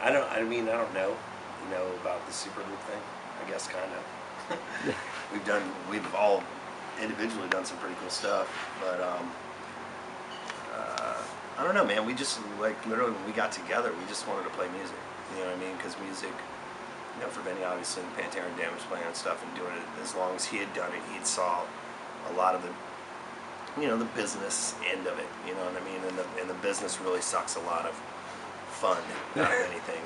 I mean, I don't know, about the super group thing. I guess kind of. We've all individually done some pretty cool stuff, but I don't know, man. We just like literally when we got together, we just wanted to play music. You know what I mean? Because music, for Benny, obviously, the Pantera and Damage Plan and stuff, and doing it as long as he had done it, he'd saw a lot of the, the business end of it. You know what I mean? And the business really sucks a lot of fun out of anything.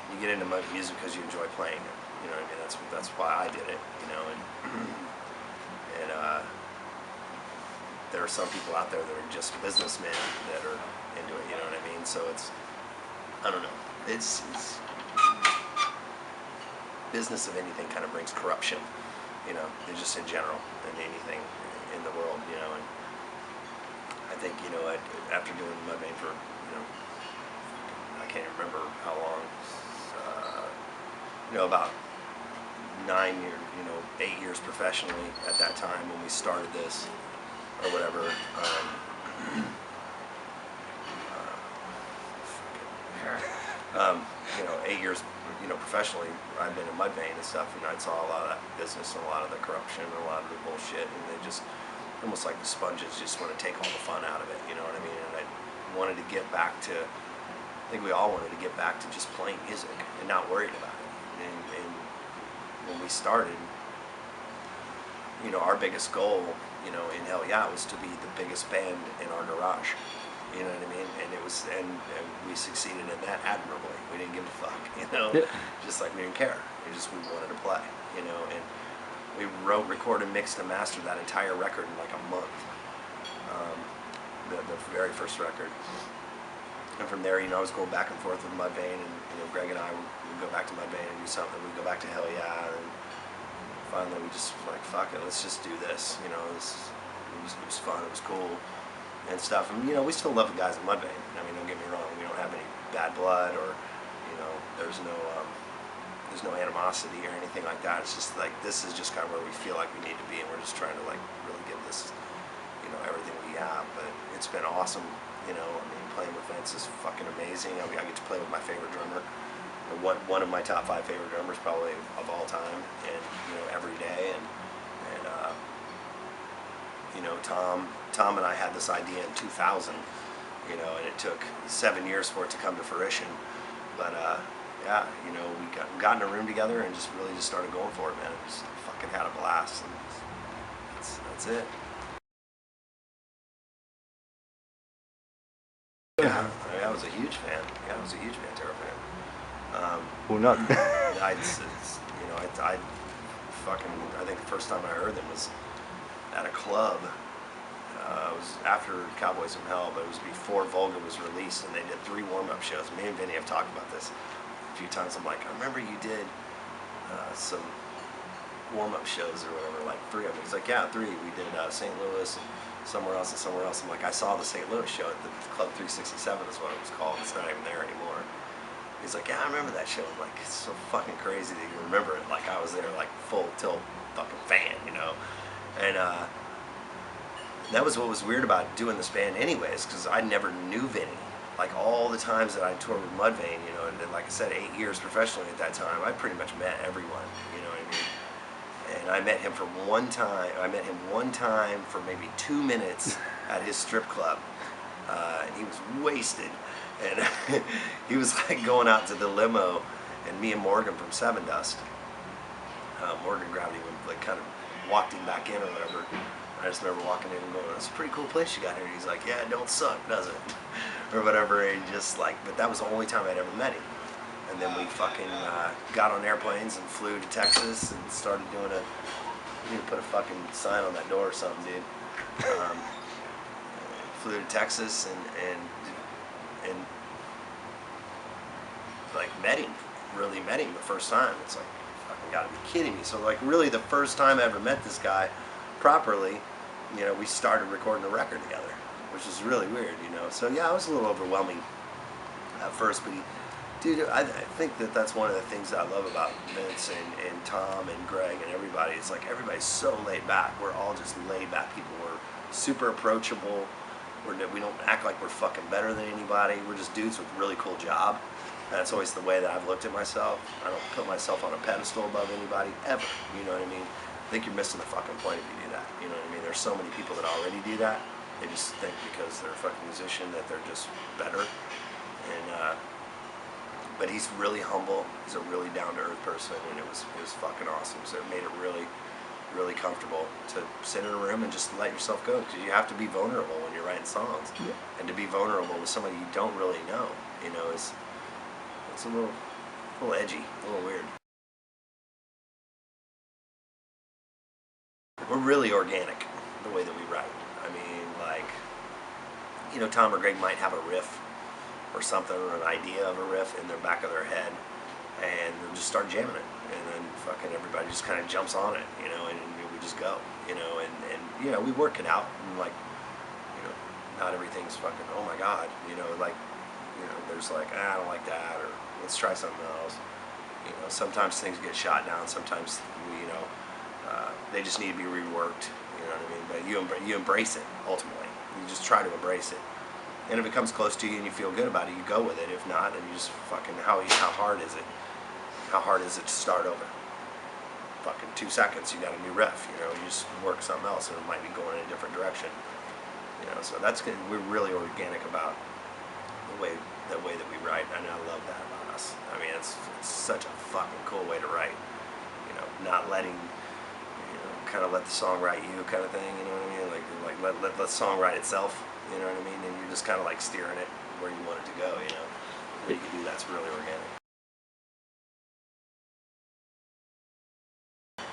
You get into music because you enjoy playing it. You know what I mean? That's why I did it. And there are some people out there that are just businessmen that are into it. You know what I mean? So I don't know. It's business of anything kind of brings corruption. Just in general, in anything in the world. And I think after doing Mudvayne for I can't remember how long. About 9 years, 8 years professionally at that time when we started this, or whatever. 8 years, professionally, I've been in Mudvayne and stuff, and I saw a lot of that business and a lot of the corruption and a lot of the bullshit, and they just, almost like the sponges, just want to take all the fun out of it, you know what I mean? And I wanted to get back to, I think we all wanted to get back to just playing music and not worried about it. And when we started, our biggest goal, in Hellyeah was to be the biggest band in our garage. You know what I mean? And it was, and we succeeded in that admirably. We didn't give a fuck, just like we didn't care. We wanted to play, and we wrote, recorded, mixed, and mastered that entire record in like a month. The very first record. And from there, I was going back and forth with Mudvayne, and Greg and I would go back to Mudvayne and do something. We'd go back to Hellyeah, and finally we just like, fuck it, let's just do this. It was fun, it was cool, and stuff. And we still love the guys at Mudvayne. I mean, don't get me wrong, we don't have any bad blood, or there's no animosity or anything like that. It's just like, this is just kind of where we feel like we need to be, and we're just trying to like really give this, everything we have. But it's been awesome. I mean, playing with Vince is fucking amazing. I get to play with my favorite drummer, one of my top 5 favorite drummers probably of all time, and every day. And Tom and I had this idea in 2000, and it took 7 years for it to come to fruition. But yeah, we got in a room together and just really just started going for it, man. Just fucking had a blast. And that's it. Yeah, I was a huge fan. Yeah, I was a huge Pantera fan. Well, not. I think the first time I heard them was at a club. It was after Cowboys from Hell, but it was before Volga was released, and they did 3 warm-up shows. Me and Vinny have talked about this a few times. I'm like, I remember you did some warm-up shows or whatever, like 3 of them. He's like, yeah, 3. We did St. Louis and somewhere else and somewhere else. I'm like, I saw the St. Louis show at the Club 367 is what it was called. It's not even there anymore. He's like, yeah, I remember that show. I'm like, it's so fucking crazy that you remember it. Like, I was there, like, full tilt fucking fan, And that was what was weird about doing this band anyways, because I never knew Vinny. Like, all the times that I toured with Mudvayne, and like I said, 8 years professionally at that time, I pretty much met everyone, you know what I mean? And I met him for one time. I met him one time for maybe 2 minutes at his strip club, and he was wasted. And he was like going out to the limo, and me and Morgan from Seven Dust, Morgan grabbed him and like kind of walked him back in or whatever. I just remember walking in and going, "That's a pretty cool place you got here." And he's like, "Yeah, it don't suck, does it?" or whatever. And just like, but that was the only time I'd ever met him. And then we fucking got on airplanes and flew to Texas and started doing a. You need to put a fucking sign on that door or something, dude. Flew to Texas and like met him, really met him the first time. It's like, you fucking gotta be kidding me. So like really the first time I ever met this guy properly, we started recording a record together, which is really weird, So yeah, it was a little overwhelming at first, but dude, I think that that's one of the things that I love about Vince and Tom and Greg and everybody. It's like everybody's so laid back. We're all just laid back people. We're super approachable. We don't act like we're fucking better than anybody. We're just dudes with a really cool job. That's always the way that I've looked at myself. I don't put myself on a pedestal above anybody, ever. You know what I mean? I think you're missing the fucking point if you do that. You know what I mean? There's so many people that already do that. They just think because they're a fucking musician that they're just better. But he's really humble. He's a really down-to-earth person, and it was fucking awesome. So it made it really, really comfortable to sit in a room and just let yourself go, because you have to be vulnerable when you're writing songs. Yeah. And to be vulnerable with somebody you don't really know, you know, it's a little edgy, a little weird. We're really organic the way that we write. I mean, like, you know, Tom or Greg might have a riff or something, or an idea of a riff in the back of their head, and they'll just start jamming it, and then fucking everybody just kind of jumps on it, you know, and we just go, you know, and you know, we work it out, and like, you know, not everything's fucking, oh my god, you know, like, you know, there's like, I don't like that, or let's try something else, you know, sometimes things get shot down, sometimes we, you know, they just need to be reworked, you know what I mean, but you embrace it, ultimately, you just try to embrace it. And if it comes close to you and you feel good about it, you go with it. If not, then you just fucking, how hard is it? How hard is it to start over? Fucking 2 seconds, you got a new riff, you know, you just work something else and it might be going in a different direction. You know, so that's good. We're really organic about the way that we write, and I love that about us. I mean, it's such a fucking cool way to write. You know, not letting, you know, kind of let the song write you kind of thing, you know what I mean? Like let the song write itself. You know what I mean? And you're just kind of like steering it where you want it to go, you know? Where you can do that's really organic.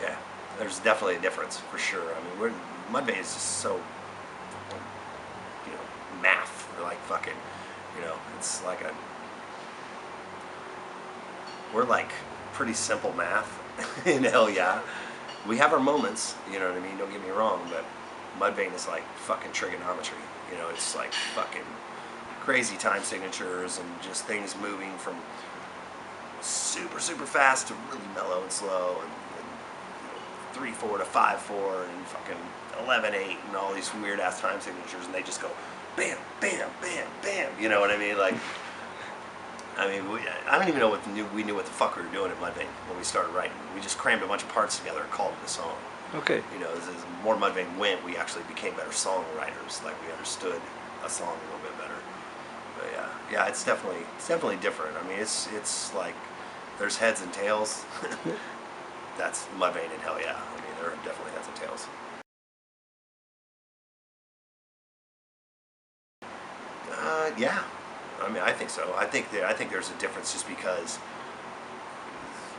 Yeah, there's definitely a difference, for sure. I mean, Mudvayne is just so, you know, math. We're like fucking, you know, it's like we're like pretty simple math in Hellyeah. We have our moments, you know what I mean? Don't get me wrong, but Mudvayne is like fucking trigonometry. You know, it's like fucking crazy time signatures and just things moving from super, super fast to really mellow and slow, and you know, 3/4 to 5/4 and fucking 11/8 and all these weird ass time signatures, and they just go bam, bam, bam, bam. You know what I mean? Like, I mean, I don't even know we knew what the fuck we were doing at Mudvayne when we started writing. We just crammed a bunch of parts together and called it a song. Okay. You know, as more Mudvayne went, we actually became better songwriters. Like, we understood a song a little bit better. But yeah, it's definitely different. I mean, it's like there's heads and tails. That's Mudvayne and Hellyeah. I mean, there are definitely heads and tails. Yeah. I mean, I think so. I think there's a difference just because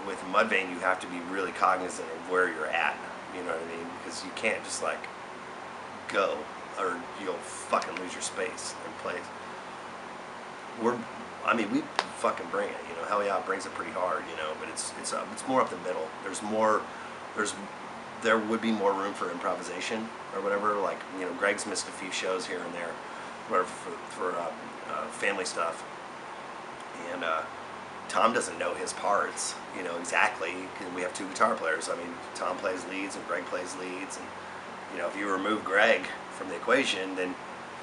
with Mudvayne you have to be really cognizant of where you're at. You know what I mean? Because you can't just like go, or you'll fucking lose your space and place. We fucking bring it. You know, Hellyeah brings it pretty hard. You know, but it's more up the middle. There would be more room for improvisation or whatever. Like, you know, Greg's missed a few shows here and there, whatever, for family stuff, and Tom doesn't know his parts, you know, exactly, because we have 2 guitar players. I mean, Tom plays leads and Greg plays leads, and, you know, if you remove Greg from the equation, then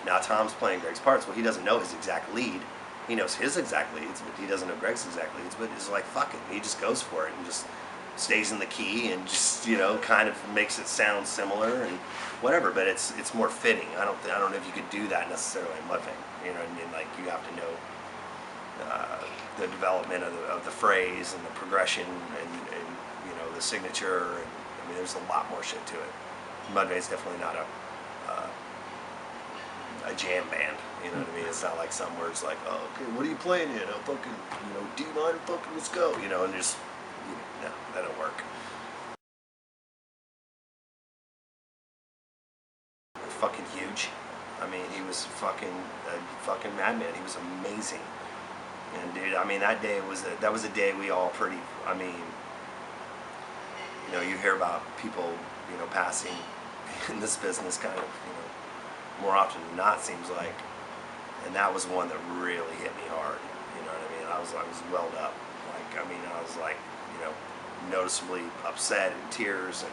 now Tom's playing Greg's parts. Well, he doesn't know his exact lead. He knows his exact leads, but he doesn't know Greg's exact leads, but it's like, fuck it. He just goes for it and just stays in the key and just, you know, kind of makes it sound similar and whatever, but it's more fitting. I don't know if you could do that necessarily in Mudvayne. You know what I mean? Like, you have to know the development of the phrase and the progression and you know, the signature, and I mean, there's a lot more shit to it. Mudvayne's definitely not a jam band, you know what I mean? It's not like some where it's like, oh, okay, what are you playing, you know, fucking, you know, D minor, fucking, let's go, you know, and just, you know, no, that don't work. Fucking huge. I mean, he was a fucking madman. He was amazing. And dude, I mean, that was a day we all pretty, I mean, you know, you hear about people, you know, passing in this business kind of, you know, more often than not, seems like. And that was one that really hit me hard. You know what I mean? I was welled up. Like, I mean, I was like, you know, noticeably upset and tears. And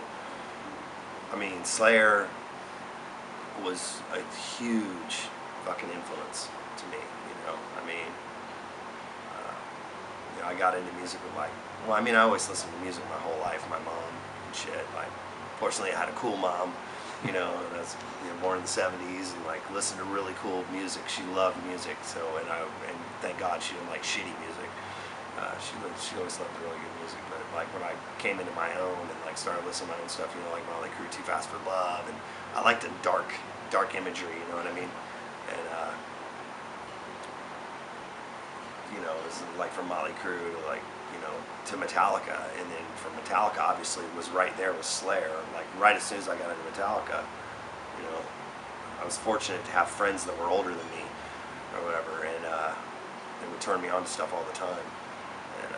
I mean, Slayer was a huge fucking influence to me, you know. I mean, you know, I got into music with like, well, I mean, I always listened to music my whole life, my mom and shit. Like, fortunately, I had a cool mom, you know, and I was, you know, born in the 70s and like listened to really cool music. She loved music, so, and thank God she didn't like shitty music. She always loved really good music, but like when I came into my own and like started listening to my own stuff, you know, like Motley Crue, Too Fast for Love, and I liked the dark imagery, you know what I mean? And you know, it was like from Motley Crue to like, you know, to Metallica, and then from Metallica obviously was right there with Slayer. Like right as soon as I got into Metallica, you know, I was fortunate to have friends that were older than me or whatever, and they would turn me on to stuff all the time. And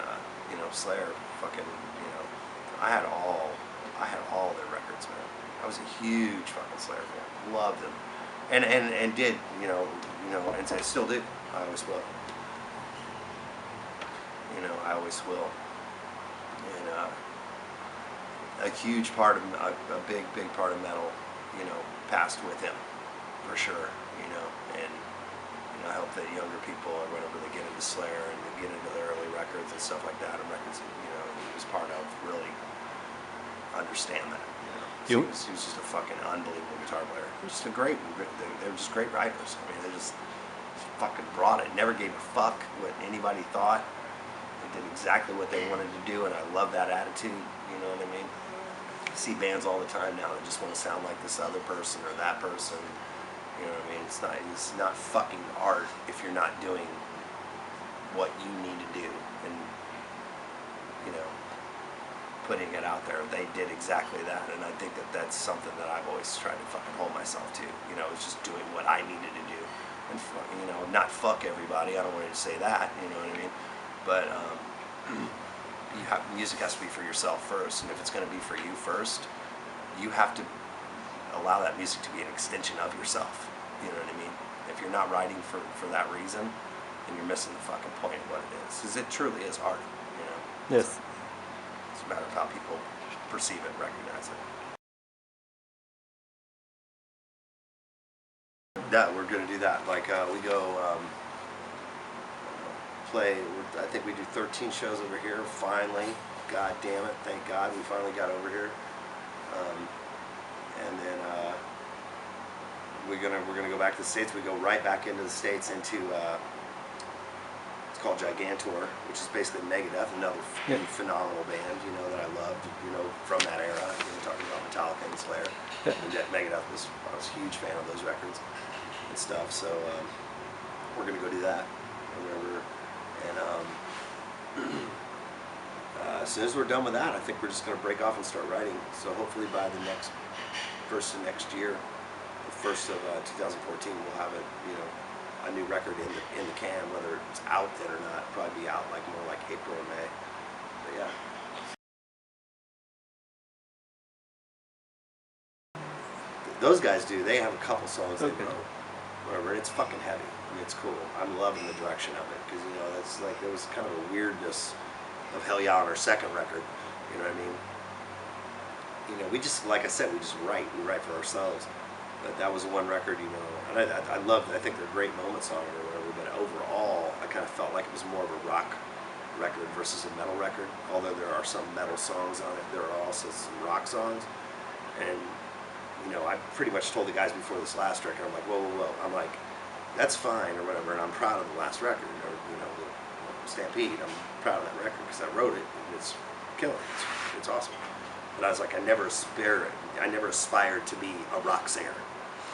you know, Slayer, fucking, you know, I had all their records, man. I was a huge fucking Slayer fan. Loved them, and did, you know, and I still do. I always will. You know, I always will. And a huge part of a big part of metal, you know, passed with him, for sure. You know, and you know, I hope that younger people or whatever, they get into Slayer and they get into their early records and stuff like that, and records that, you know, he was part of, really understand that. He was just a fucking unbelievable guitar player. He was just a great. They were just great writers. I mean, they just fucking brought it. Never gave a fuck what anybody thought. They did exactly what they wanted to do, and I love that attitude. You know what I mean? I see bands all the time now that just want to sound like this other person or that person. You know what I mean? It's not fucking art if you're not doing what you need to do, and you know, putting it out there. They did exactly that, and I think that that's something that I've always tried to fucking hold myself to. You know, it's just doing what I needed to do, and you know, not fuck everybody. I don't want you to say that. You know what I mean? But music has to be for yourself first, and if it's going to be for you first, you have to allow that music to be an extension of yourself. You know what I mean? If you're not writing for that reason, then you're missing the fucking point of what it is, because it truly is art. You know? Yes. It's a matter of how people perceive it and recognize it. Yeah, we're going to do that. Like, we go play, I think we do 13 shows over here, finally. God damn it, thank God we finally got over here. And then we're gonna go back to the States. We go right back into the States into it's called Gigantor, which is basically Megadeth, another phenomenal band, you know, that I loved, you know, from that era. You know, talking about Metallica and Slayer. And Megadeth I was a huge fan of those records and stuff. So we're gonna go do that or whatever. And as soon as we're done with that, I think we're just going to break off and start writing. So hopefully by the first of next year, the first of 2014, we'll have a new record in the can. Whether it's out then or not, probably be out like more like April or May. But yeah, those guys do. They have a couple songs they wrote, whatever. It's fucking heavy. I mean, it's cool. I'm loving the direction of it, because you know, that's like, there was kind of a weirdness of Hellyeah on our second record. You know what I mean? You know, we just, like I said, we just write. We write for ourselves. But that was one record, you know, and I loved it. I think they're great moments on it or whatever. But overall, I kind of felt like it was more of a rock record versus a metal record. Although there are some metal songs on it, there are also some rock songs. And you know, I pretty much told the guys before this last record, I'm like, whoa, whoa, whoa. I'm like, that's fine or whatever, and I'm proud of the last record, or you know, the Stampede. I'm proud of that record because I wrote it, and it's killer. It's awesome. But I was like, I never aspired to be a rock singer.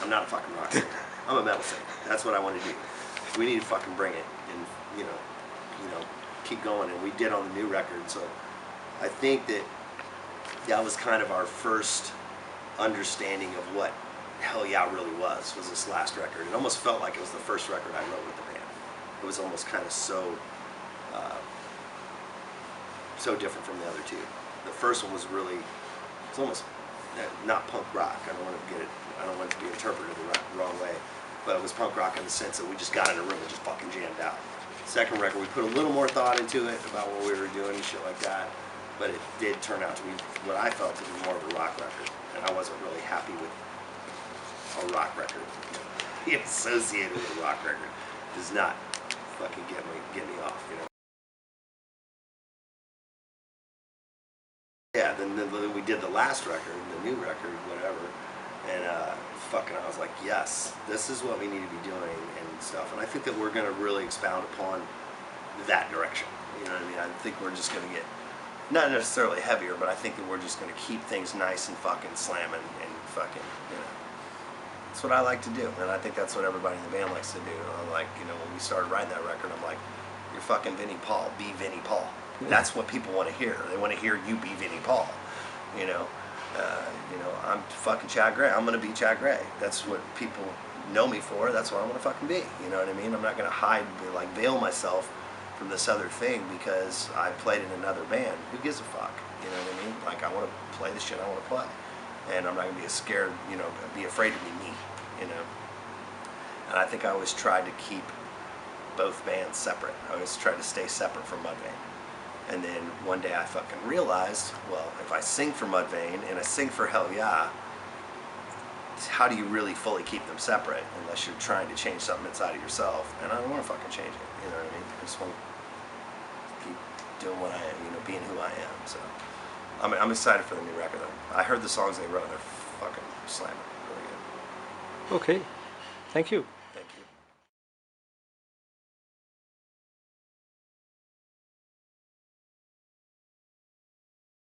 I'm not a fucking rock singer. I'm a metal singer. That's what I want to do. We need to fucking bring it, and you know, keep going. And we did on the new record. So I think that was kind of our first understanding of what Hellyeah really was this last record. It almost felt like it was the first record I wrote with the band. It was almost kind of so different from the other two. The first one was really, it's almost not punk rock. I don't want it to be interpreted the wrong way, but it was punk rock in the sense that we just got in a room and just fucking jammed out. Second record, we put a little more thought into it about what we were doing and shit like that, but it did turn out to be what I felt to be more of a rock record, and I wasn't really happy with a rock record. be associated with a rock record does not fucking get me off, you know. Yeah, then we did the last record, the new record, whatever, and fucking I was like, yes, this is what we need to be doing and stuff. And I think that we're going to really expound upon that direction. You know what I mean? I think we're just going to get, not necessarily heavier, but I think that we're just going to keep things nice and fucking slamming and fucking, you know. That's what I like to do, and I think that's what everybody in the band likes to do. I'm like, you know, when we started writing that record, I'm like, you're fucking Vinnie Paul, be Vinnie Paul. That's what people want to hear. They want to hear you be Vinnie Paul. You know, I'm fucking Chad Gray. I'm gonna be Chad Gray. That's what people know me for. That's what I'm gonna fucking be. You know what I mean? I'm not gonna hide, like veil myself from this other thing because I played in another band. Who gives a fuck? You know what I mean? Like I want to play the shit I want to play, and I'm not gonna be scared. You know, be afraid to be me. You know, and I think I always tried to keep both bands separate. I always tried to stay separate from Mudvayne. And then one day I fucking realized, well, if I sing for Mudvayne and I sing for Hellyeah, how do you really fully keep them separate unless you're trying to change something inside of yourself? And I don't want to fucking change it, you know what I mean? I just want to keep doing what I am, you know, being who I am. So I'm excited for the new record though. I heard the songs they wrote, they're fucking slamming, really good. Okay, thank you.